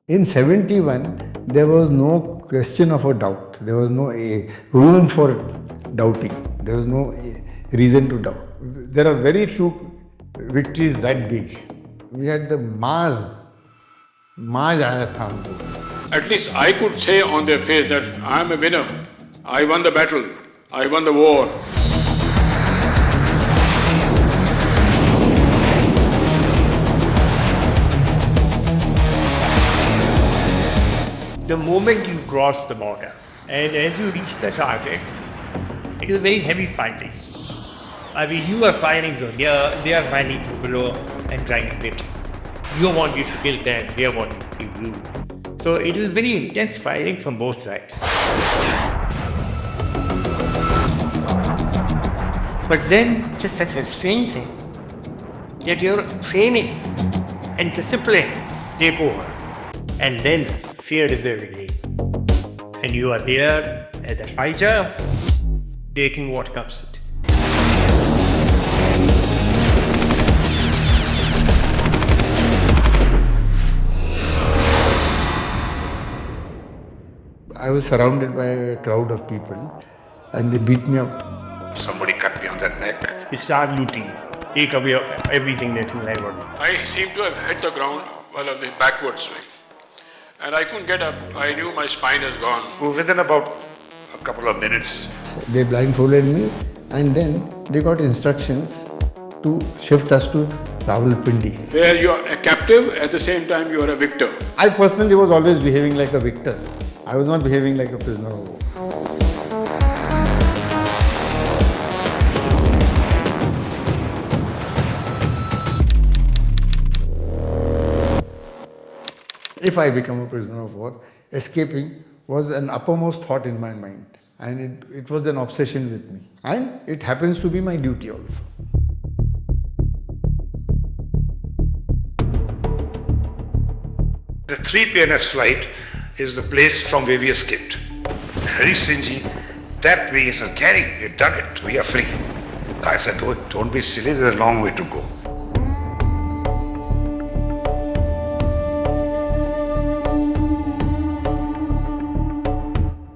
In 71, there was no question of a doubt. There was no room for doubting. There was no reason to doubt. There are very few victories that big. We had the Mars आया था हमको. At least I could say on their face that I am a winner. I won the battle. I won the war. The moment you cross the border and as you reach the target, it is very heavy fighting. I mean, you are fighting, so they are fighting below and trying to get you. You want you to kill them, they want you to kill you. So it is very intense fighting from both sides. But then, just such a strange thing, that your training and discipline take over. And then fear is the beginning. And you are there as a fighter, taking what comes it. I was surrounded by a crowd of people and they beat me up. Somebody cut me on the neck. You start looting, take away everything that you have. I seemed to have hit the ground while on the backward swing. And I couldn't get up. I knew my spine is gone. Within about a couple of minutes, They blindfolded me and then they got instructions to shift us to Rawalpindi. Where you are a captive, at the same time you are a victor. I personally was always behaving like a victor. I was not behaving like a prisoner of war. If I become a prisoner of war, escaping was an uppermost thought in my mind. And it was an obsession with me. And it happens to be my duty also. the 3 PNS flight is the place from where we escaped. Harish Sinhji tapped me and said, "Garry, you've done it. We are free." I said, "Oh, don't be silly. There's a long way to go."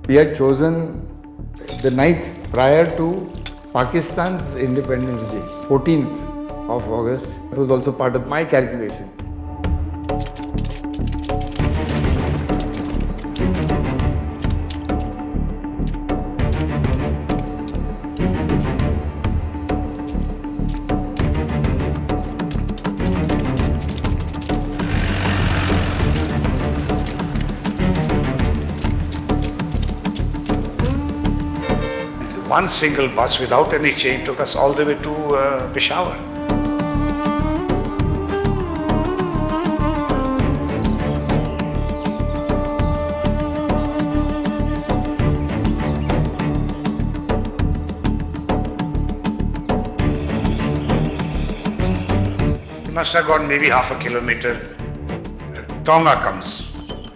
We had chosen the night prior to Pakistan's Independence Day, 14th of August. It was also part of my calculation. One single bus without any change took us all the way to Peshawar. We must have gone maybe half a kilometer. Tonga comes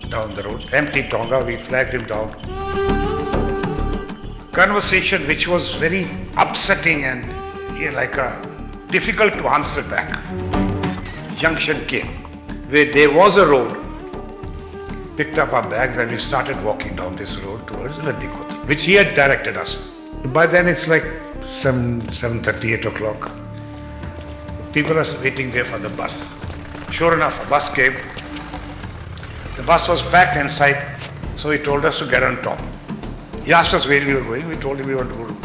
down the road, empty Tonga, we flagged him down. Conversation which was very upsetting and difficult to answer back. Junction came where there was a road, picked up our bags and we started walking down this road towards Ladikot, which he had directed us. By then it's like 7:30, 8 o'clock. People are waiting there for the bus. Sure enough, a bus came. The bus was packed inside, so he told us to get on top. He asked us where we were going. We told him we want to go to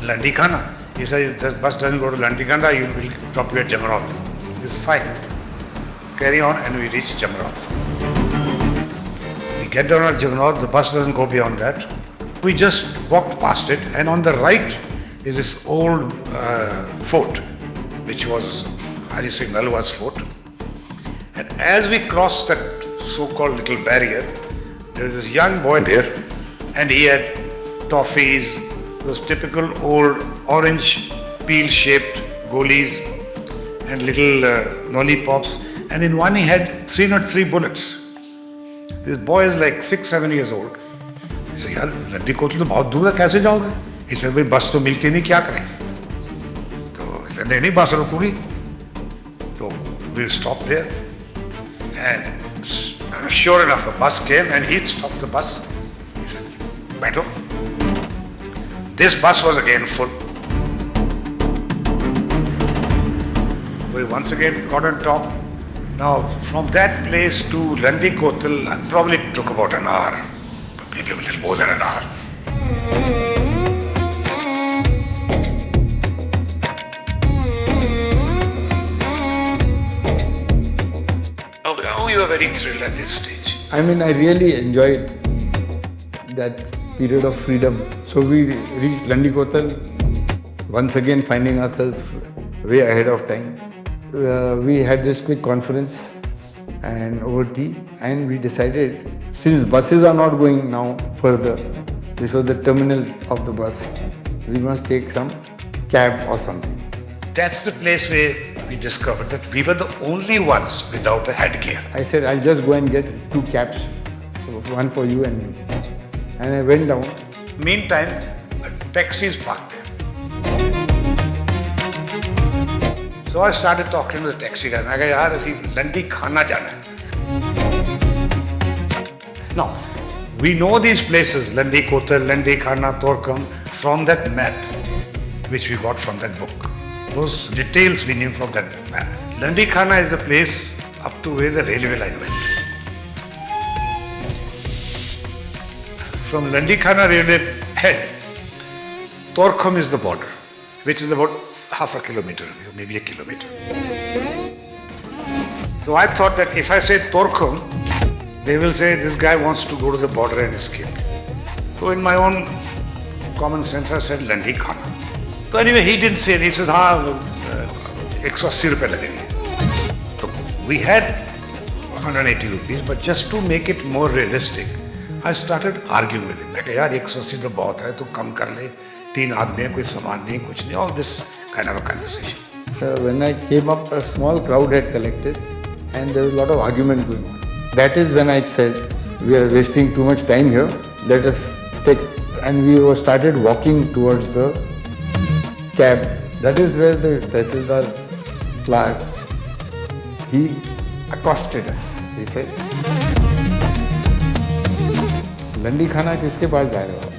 Landikana. He said, if the bus doesn't go to Landikana, you will drop you at Jamrat. He said, fine. Carry on, and we reach Jamrat. We get down at Jamrat, the bus doesn't go beyond that. We just walked past it, and on the right is this old fort, which was Harish Sinhji's fort. And as we crossed that so-called little barrier, there was this young boy there, and he had toffees, those typical old orange peel-shaped golies, and little lollipops, and in one he had 303 bullets. This boy is like 6-7 years old. He said, "Yaar, Landi Kotli to bahut dur hai, kaise jaoge?" He said, "Bhai, bus to milti nahi, kya kare?" So he said, "Nahi, bus rukugi." So we stopped there. And sure enough, a bus came and he stopped the bus. He said, "Baito." This bus was again full. We once again got on top. Now, from that place to Landi Kotal, it probably took about an hour, maybe a little more than an hour. Oh, you were very thrilled at this stage. I mean, I really enjoyed that period of freedom. So we reached Landi Kotal, once again finding ourselves way ahead of time. We had this quick conference and over tea, and we decided, since buses are not going now further, this was the terminal of the bus, we must take some cab or something. That's the place where we discovered that we were the only ones without a headgear. I said, I'll just go and get 2 cabs, one for you and me. And I went down. Meantime, a taxi is parked there. So I started talking to the taxi guy. I said, "Yaar, ਅਸੀਂ Landi khana jana hai." Now, we know these places, Landi Kotal, Landi Khana, Torkam, from that map, which we got from that book. Those details we knew from that map. Landi Khana is the place up to where the railway line went. From Landi Khana railway head, Torkam is the border, which is about half a kilometer, maybe a kilometer. So I thought that if I say Torkam, they will say this guy wants to go to the border and escape. So in my own common sense, I said Landi Khana. So anyway, he didn't say it. He said, "हाँ, 180 रुपए लगेंगे." So we had 180 rupees, but just to make it more realistic, I started arguing with him. मैं कहा, "यार, 180 रुपए बहुत है, तो कम कर ले. 3 आदमी हैं, कोई सामान नहीं, कुछ नहीं." All this kind of a conversation. When I came up, a small crowd had collected, and there was a lot of argument going on. That is when I said, we are wasting too much time here. Let us take, and we started walking towards the cab. That is where the Tehsildar's clerk, he accosted us. He said, "Landi Khana किसके पास जा रहे हो?"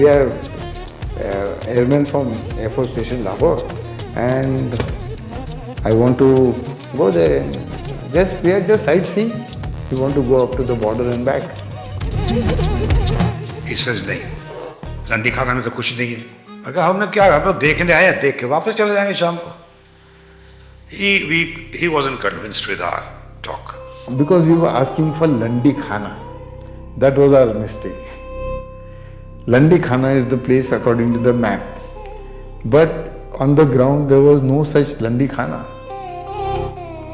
We are airmen from Air Force Station Lahore, and I want to go there and we are just sightseeing. We want to go up to the border and back. He says, "नहीं, लंडी खाना में तो कुछ नहीं है." मैं कहा, "हमने क्या, हम लोग देखने आए हैं, देख के वापस चले जाएंगे शाम को." He wasn't convinced with our talk. Because we were asking for Landi Khana. That was our mistake. Landi Khana is the place according to the map. But on the ground there was no such Landi Khana.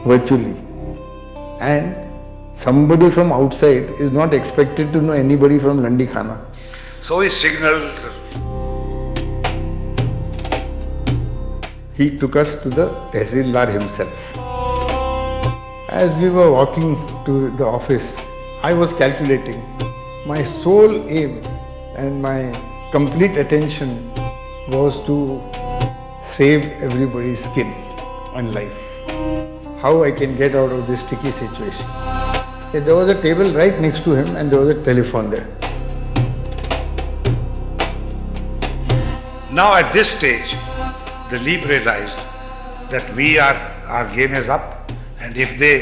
Virtually. And somebody from outside is not expected to know anybody from Landi Khana. So he signaled. He took us to the Tehsildar himself. As we were walking to the office, I was calculating. My sole aim and my complete attention was to save everybody's skin and life. How I can get out of this sticky situation. Okay, there was a table right next to him and there was a telephone there. Now at this stage, the Leap realized that our game is up, and if they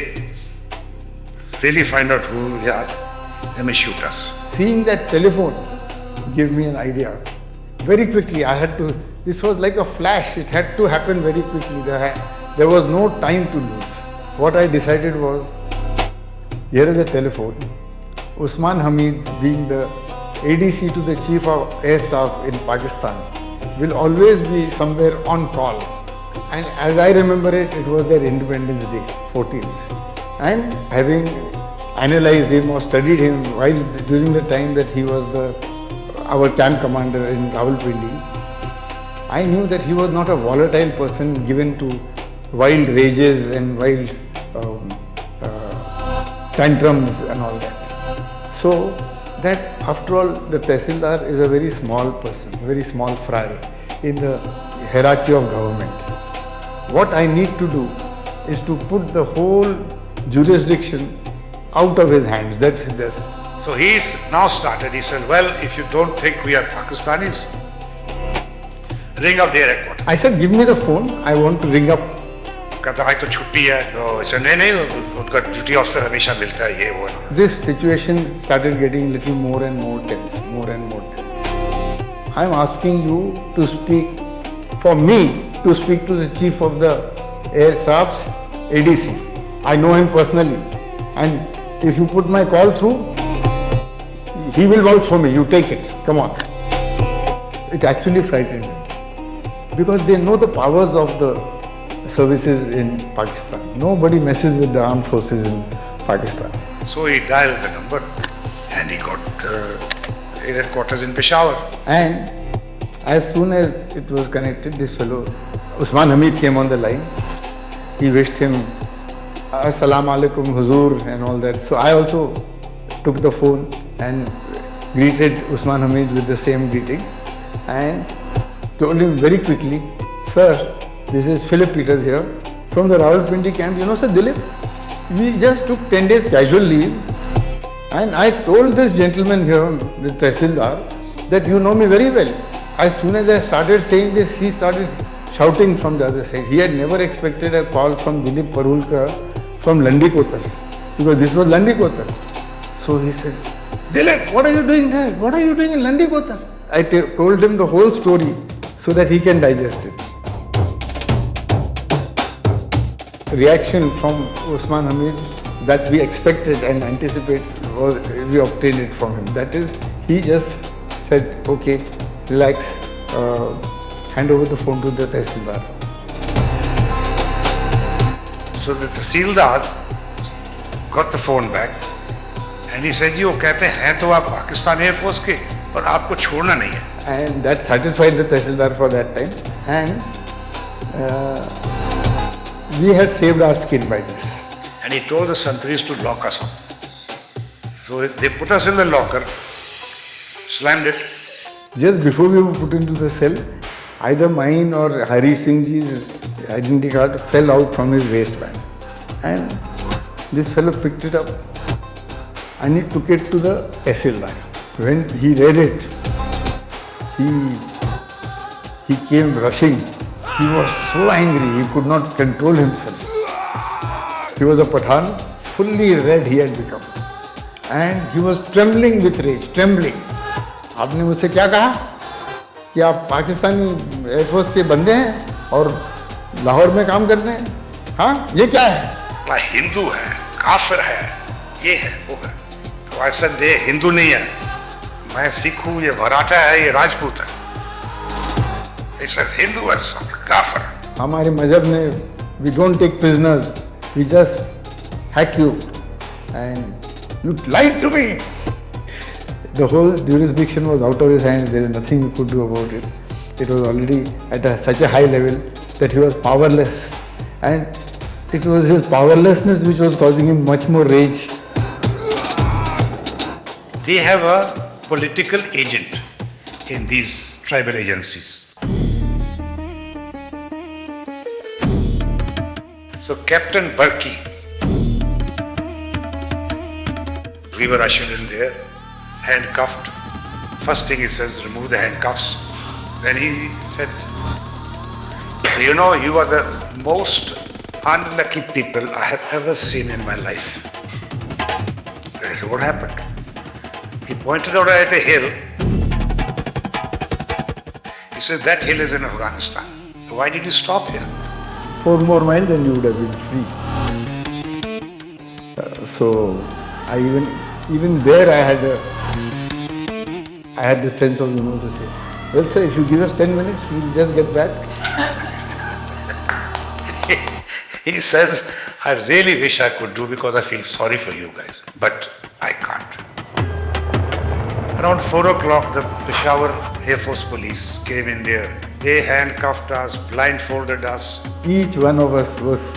really find out who we are, they may shoot us. Seeing that telephone gave me an idea. Very quickly, this was like a flash, it had to happen very quickly. There was no time to lose. What I decided was, here is a telephone. Usman Hamid, being the ADC to the Chief of Air Staff in Pakistan, will always be somewhere on call. And as I remember it, it was their Independence Day, 14th. And having analyzed him or studied him during the time that he was our camp commander in Rawalpindi, I knew that he was not a volatile person given to wild rages and wild tantrums and all that. So that after all, the Tehsildar is a very small person, very small fry in the hierarchy of government. what I need to do is to put the whole jurisdiction out of his hands. That's So he's now started, he said, well, if you don't think we are Pakistanis, ring up their headquarters. I said, give me the phone, I want to ring up. कहता भाई तो छुट्टी है तो ऐसा नहीं उनका duty officer हमेशा मिलता है ये वो This situation started getting little more and more tense, more and more tense. I'm asking you to speak, for me to speak to the chief of the Air Staff's ADC. I know him personally, and if you put my call through, he will vouch for me. You take it, come on. It actually frightened me because they know the powers of the services in Pakistan. Nobody messes with the armed forces in Pakistan. So he dialed the number and he got air headquarters in Peshawar. And as soon as it was connected, this fellow, Usman Hamid, came on the line. He wished him Assalamu alaikum Huzur and all that. So I also took the phone and greeted Usman Hamid with the same greeting and told him very quickly, sir, this is Philip Peters here from the Rawalpindi camp. You know, Sir Dilip, we just took 10 days casual leave and I told this gentleman here, the Tehsildar, that you know me very well. As soon as I started saying this, he started shouting from the other side. He had never expected a call from Dilip Parulkar from Landikotar, because this was Landikotar. So he said, Dilip, what are you doing there? What are you doing in Landikotar? I told him the whole story so that he can digest it. Reaction from Usman Hamid that we expected and anticipated was we obtained it from him. That is, he just said, okay, relax, hand over the phone to the Tehsildar. So the Tehsildar got the phone back and he said, you कहते हैं तो आप Pakistan air force के और आपको छोड़ना नहीं है. And that satisfied the Tehsildar for that time. And we had saved our skin by this. And he told the Santris to lock us up. So they put us in the locker, slammed it. Just before we were put into the cell, either mine or Harish Sinhji's identity card fell out from his waistband. And this fellow picked it up and he took it to the Tehsildar. When he read it, he came rushing. He was so angry, he could not control himself. He was a Pathan, fully red he had become. And he was trembling with rage, trembling. आपने मुझसे क्या कहा कि आप Pakistani air force के बंदे हैं और लाहौर में काम करते हैं? हाँ, ये क्या है? हिंदू है, काफिर है, ये है, वो है. तो I said, ये हिंदू नहीं है, मैं सिख हूँ, ये मराठा है, ये राजपूत है. He says Hindu is kafir. हमारे मजहब में we don't take prisoners, we just hack you, and you lied to me. The whole jurisdiction was out of his hands. There is nothing he could do about it. It was already at such a high level that he was powerless, and it was his powerlessness which was causing him much more rage. They have a political agent in these tribal agencies. So Captain Burki, we were ushered in there, handcuffed. First thing he says, remove the handcuffs. Then he said, you know, you are the most unlucky people I have ever seen in my life. I said, what happened? He pointed out at a hill. He says, that hill is in Afghanistan. Why did you stop here? 4 more miles and you would have been free. So I even there I had the sense of to say, well sir, if you give us 10 minutes, we'll just get back. He says, I really wish I could do because I feel sorry for you guys, but I can't. Around 4 o'clock, the Peshawar Air Force Police came in there. They handcuffed us, blindfolded us. Each one of us was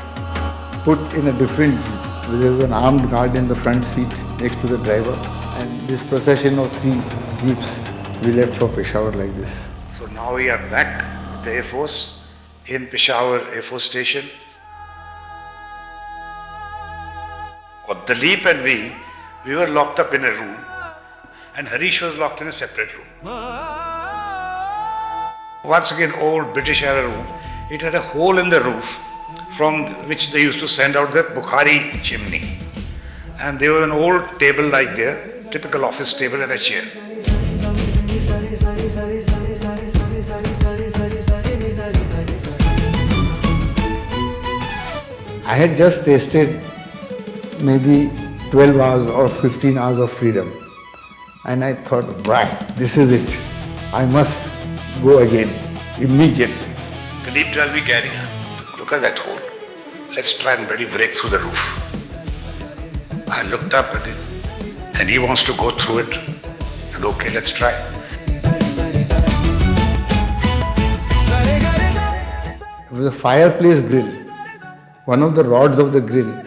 put in a different jeep. There was an armed guard in the front seat next to the driver. And this procession of 3 jeeps, we left for Peshawar like this. So now we are back with the Air Force in Peshawar Air Force Station. Dilip and me, we were locked up in a room, and Harish was locked in a separate room. Once again, old British era room. It had a hole in the roof from which they used to send out the Bukhari chimney. And there was an old table like there, typical office table and a chair. I had just tasted maybe 12 hours or 15 hours of freedom. And I thought, right, this is it. I must go again, immediately. Dilip told me, Garry, look at that hole. Let's try and break through the roof. I looked up at it, and he wants to go through it. And okay, let's try. It was a fireplace grill. One of the rods of the grill,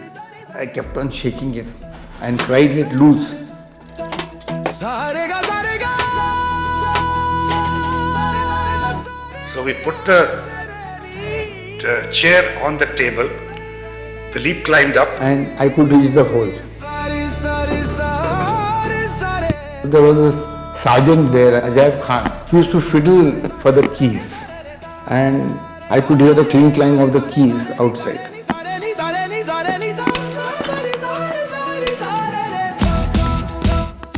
I kept on shaking it and tried it loose. So we put the chair on the table. Dilip climbed up. And I could reach the hole. There was a sergeant there, Azaadi Khan. He used to fiddle for the keys. And I could hear the clang of the keys outside.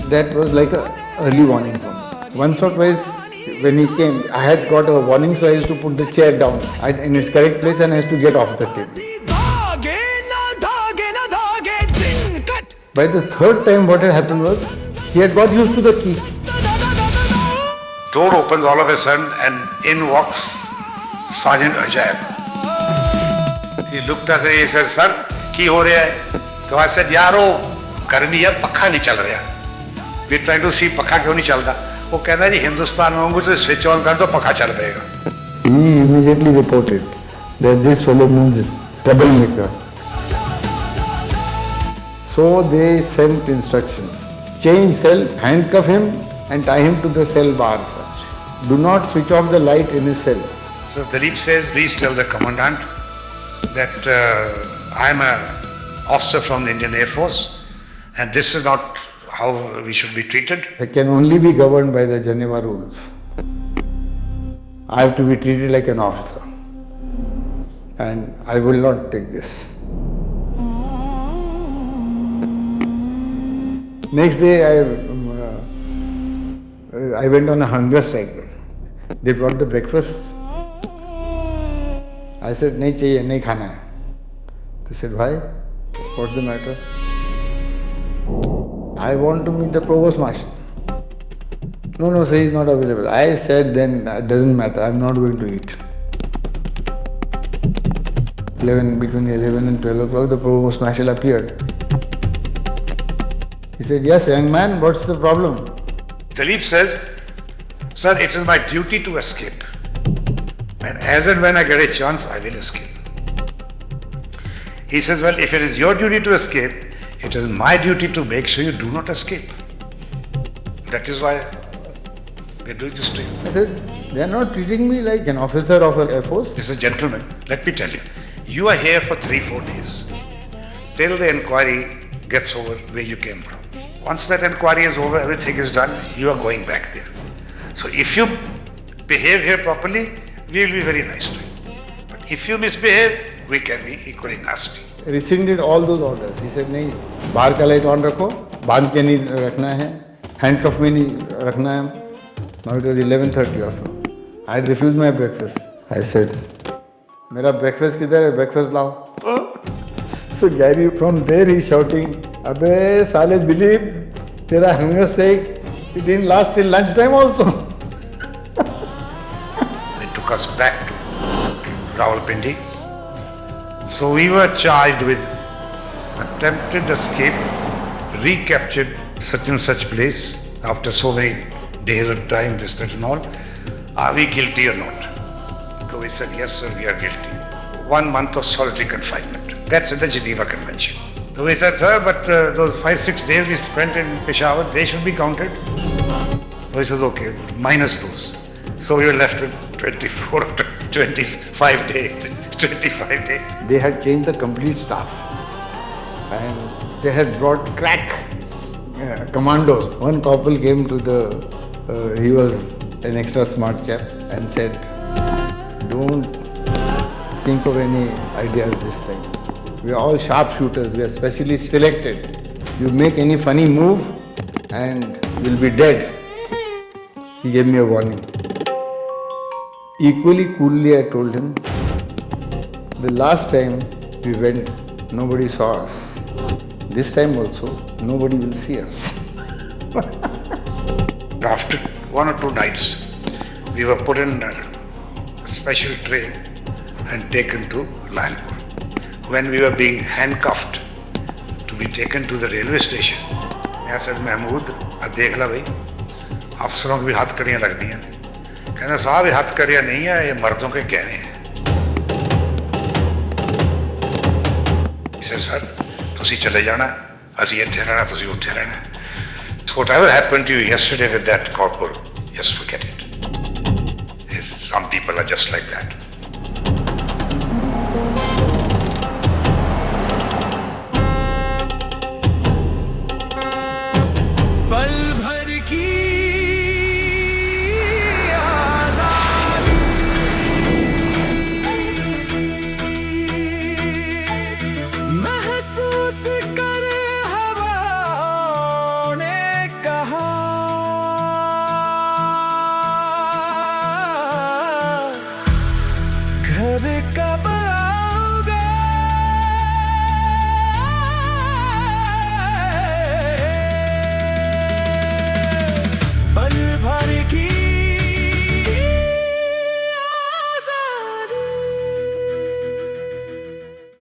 That was like an early warning for me. Once or twice when he came, I had got a warning, so I used to put the chair down in its correct place and I used to get off the table. By the third time what had happened was, he had got used to the key. Door opens all of a sudden and in walks Sergeant Ajaib. He looked at me and he said, "Sir, ki ho raha hai?" So I said, "Yaro, garmi hai, pakha nahi chal raha." We tried to see pakha kyun nahi chalta. वो कहना जी हिंदुस्तान में होंगे तो switch on कर दो पखा चल पड़ेगा. He immediately reported that this fellow means troublemaker. So they sent instructions. Change cell, handcuff him and tie him to the cell bar. Such. Do not switch off the light in his cell. So Dilip says, please tell the commandant that I am an officer from the Indian Air Force and this is not how we should be treated. I can only be governed by the Geneva rules. I have to be treated like an officer. And I will not take this. Next day I went on a hunger strike. They brought the breakfast. I said, nahi chahiye, nahi khana hai. They said, why? What's the matter? I want to meet the provost marshal. No, sir, he is not available. I said, then it doesn't matter, I am not going to eat. Between 11 and 12 o'clock, the provost marshal appeared. He said, yes, young man, what's the problem? Dilip says, sir, it is my duty to escape. And as and when I get a chance, I will escape. He says, well, if it is your duty to escape, it is my duty to make sure you do not escape. That is why we are doing this training. I said, they are not treating me like an officer of an Air Force. This is gentlemen, let me tell you. You are here for 3-4 days. Till the inquiry gets over where you came from. Once that inquiry is over, everything is done, you are going back there. So if you behave here properly, we will be very nice to you. But if you misbehave, we can be equally nasty. Rescinded all those orders. He said, नहीं, बाहर का light on रखो, बांध के नहीं रखना है, handcuff में नहीं रखना है. Now it was 11:30 or so. I had refused my breakfast. I said, मेरा breakfast किधर है? Breakfast लाओ. So Garry, from there he is shouting, अबे साले दिलीप, तेरा hunger strike, it didn't last till lunchtime also. They took us back to Rawalpindi. So we were charged with attempted escape, recaptured such and such place after so many days of time, this, that and all. Are we guilty or not? So we said, yes sir, we are guilty. 1 month of solitary confinement. That's in the Geneva Convention. So we said, sir, but those 5-6 days we spent in Peshawar, they should be counted. So he said, okay, minus those. So we were left with 24 25 days. 25 days. They had changed the complete staff and they had brought crack commandos. One corporal came to he was an extra smart chap and said, don't think of any ideas this time. We are all sharpshooters, we are specially selected. You make any funny move and you'll be dead. He gave me a warning. Equally coolly I told him, the last time we went, nobody saw us. This time also, nobody will see us. After 1 or 2 nights, we were put in a special train and taken to Rawalpindi. When we were being handcuffed to be taken to the railway station, I said, Mahmood, देख ला भाई, अफसरों की भी हाथ कड़ियाँ लग दी हैं. कहना साहब ये हाथ कड़ियाँ नहीं है, ये मर्दों के गहने हैं. He said, sir, तुसी चले जाना, असी इत्थे रहना, तुसी उत्थे रहना. Whatever happened to you yesterday with that corporal, just forget it. Some people are just like that. पल भर की आजादी महसूस कर हवाओं ने कहा घर का